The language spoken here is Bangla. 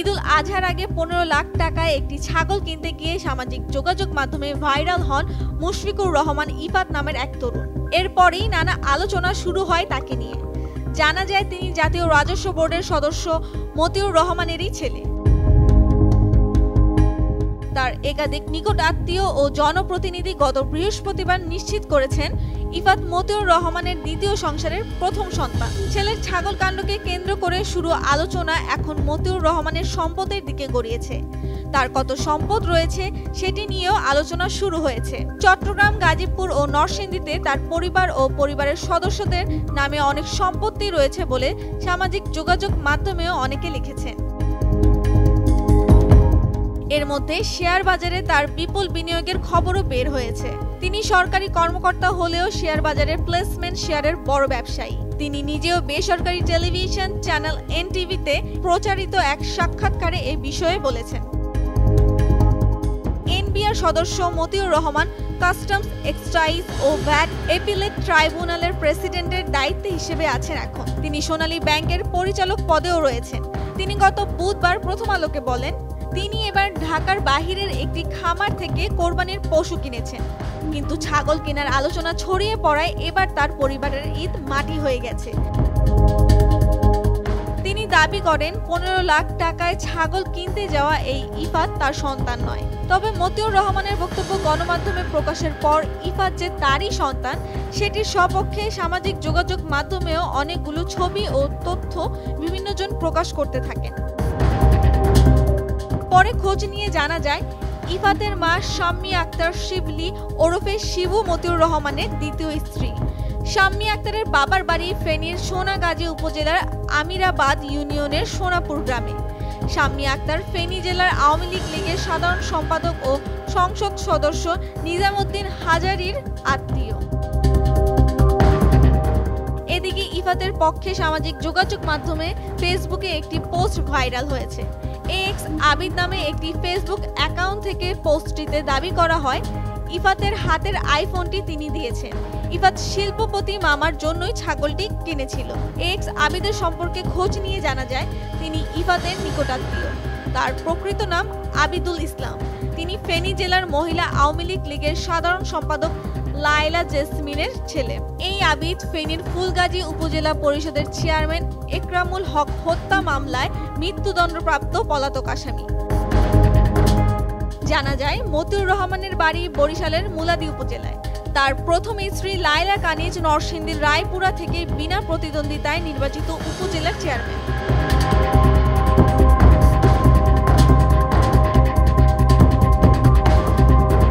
ঈদুল আজহার আগে 15 লাখ টাকায় একটি ছাগল কিনতে গিয়ে সামাজিক যোগাযোগ মাধ্যমে ভাইরাল হন মুশফিকুর রহমান ইফাত নামের এক তরুণ। এরপরেই নানা আলোচনা শুরু হয় তাকে নিয়ে। জানা যায় তিনি জাতীয় রাজস্ব বোর্ডের সদস্য মতিউর রহমানেরই ছেলে। তার একাধিক নিকট আত্মীয় ও জনপ্রতিনিধি গত বৃহস্পতিবার নিশ্চিত করেছেন ইফাত মতিউর রহমানের দ্বিতীয় সংসারের প্রথম সন্তান। ছেলের ছাগল কাণ্ডকে কেন্দ্র করে শুরু আলোচনা এখন মতিউর রহমানের সম্পদের দিকে গড়িয়েছে। তার কত সম্পদ রয়েছে সেটি নিয়েও আলোচনা শুরু হয়েছে। চট্টগ্রাম, গাজীপুর ও নরসিংদীতে তার পরিবার ও পরিবারের সদস্যদের নামে অনেক সম্পত্তি রয়েছে বলে সামাজিক যোগাযোগ মাধ্যমেও অনেকে লিখেছেন। এর মধ্যে শেয়ার বাজারে তার বিপুল বিনিয়োগের খবরও বের হয়েছে। তিনি সরকারি কর্মকর্তা হলেও শেয়ার বাজারের প্লেসমেন্ট শেয়ারের বড় ব্যবসায়ী। তিনি নিজেও বেসরকারি টেলিভিশন চ্যানেল এনটিভিতে প্রচারিত এক সাক্ষাৎকারে এ বিষয়ে বলেছেন। এনবিআর সদস্য মতিউর রহমান কাস্টমস, এক্সাইজ ও ভ্যাট এপিলেট ট্রাইব্যুনালের প্রেসিডেন্টের দায়িত্বে হিসেবে আছেন এখন। তিনি সোনালী ব্যাংকের পরিচালক পদেও রয়েছেন। তিনি গত বুধবার প্রথম আলোকে বলেন, তিনি এবার ঢাকার বাহিরের একটি খামার থেকে কোরবানির পশু কিনেছেন, কিন্তু ছাগল কেনার আলোচনা ছড়িয়ে পড়ায় এবার তার পরিবারের ঈদ মাটি হয়ে গেছে। তিনি দাবি করেন 15 লাখ টাকায় ছাগল কিনতে যাওয়া এই ইফাত তার সন্তান নয়। তবে মতিউর রহমানের বক্তব্য গণমাধ্যমে প্রকাশের পর ইফাত যে তারই সন্তান সেটির সপক্ষে সামাজিক যোগাযোগ মাধ্যমেও অনেকগুলো ছবি ও তথ্য বিভিন্নজন প্রকাশ করতে থাকেন। পরে খোঁজ নিয়ে জানা যায় ইফাতের মা শাম্মী আক্তার শিবলি ওরফে শিবু মতিউর রহমানের দ্বিতীয় স্ত্রী। শাম্মী আক্তারের বাবার বাড়ি ফেনীর সোনাগাজী উপজেলার আমিরাবাদ ইউনিয়নের সোনাপুর গ্রামে। শাম্মী আক্তার ফেনী জেলার আওয়ামী লীগের সাধারণ সম্পাদক ও সংসদ সদস্য নিজামুদ্দিন হাজারীর আত্মীয়। এদিকে ইফাতের পক্ষে সামাজিক যোগাযোগ মাধ্যমে ফেসবুকে একটি পোস্ট ভাইরাল হয়েছে। এক্স আবিদ নামে একটি ফেসবুক অ্যাকাউন্ট থেকে পোস্টটিতে দাবি করা হয় ইফাতের হাতের আইফোনটি তিনি দিয়েছেন। ইফাত শিল্পপতি মামার জন্যই ছাগলটি কিনেছিল। এক্স আবিদের সম্পর্কে খোঁজ নিয়ে জানা যায় তিনি ইফাতের নিকটাত্মীয়। তার প্রকৃত নাম আবিদুল ইসলাম। তিনি ফেনী জেলার মহিলা আওয়ামী লীগের সাধারণ সম্পাদক লায়লা জেসমিনের ছেলে। এই আবিদ ফেনীর ফুলগাজী উপজেলা পরিষদের চেয়ারম্যান একরামুল হক হত্যা মামলায় মৃত্যুদণ্ডপ্রাপ্ত পলাতক আসামি। জানা যায় মতিউর রহমানের বাড়ি বরিশালের মুলাদী উপজেলায়। তার প্রথম স্ত্রী লায়লা কানিজ নরসিংদীর রায়পুরা থেকে বিনা প্রতিদ্বন্দ্বিতায় নির্বাচিত উপজেলার চেয়ারম্যান।